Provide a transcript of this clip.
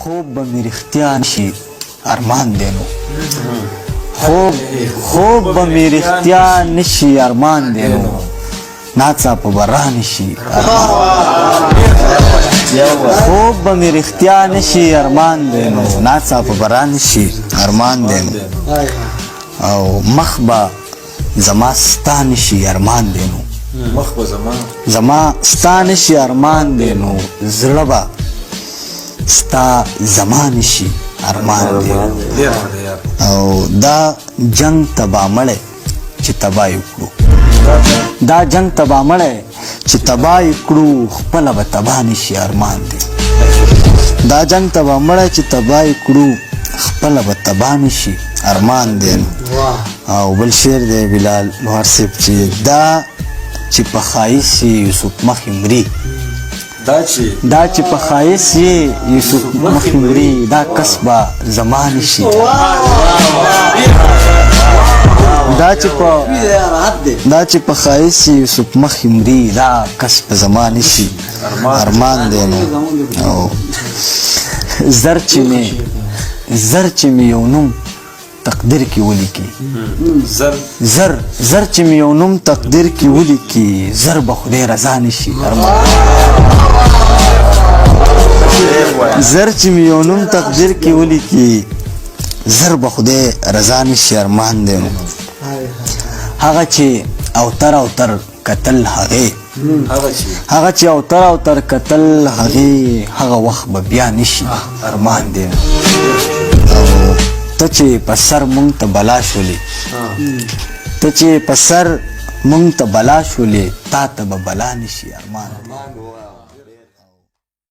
خوب به مې رښتیا نشي ارمان دی نو خوب به مې رښتیا نشي ارمان دی نو ناڅاپه به رانشي خوب به مې رښتیا نشي ارمان دی نو ناڅاپه به رانشي ارمان دی نو او مخ به زما ستا نشي ارمان دی نو زما ستا نشي ارمان دی نو زړه به ستا زما نشي ارمان دی او دا جنگ تبا مړی چې تبا یې کړو دا جنگ تبا مړی چې تبا یې کړو خپله به تبا نشي ارمان دی دا جنگ تبا مړی چې تبا یې کړو خپله به تبا نشي ارمان دی او بل شعر دی بلال لوهار صاحب چې دا چې په ښایست یې یوسف مخې مري دا چې په ښایست یې یوسف مخې مري دا کس به زما نشي دا چې په ښایست یې یوسف مخې مري دا کس به زما نشي ارمان دی نو او زر چې مې یو نوم تقدیر کې ولیکي زر چې مې یو نوم تقدیر کې ولیکي زر به خدای رضا نشي ارمان زر چې مې یو نوم تقدیر کې ولیکي زر به خدای رضا نشي ارمان دی نو هغه چې اوتر کتل هغې هغه چې اوتر کتل هغې هغه وخت به بیا نشي ارمان دی نو ته چې په سر مونږ ته بلا شولې تا ته به بلا نشي ارمان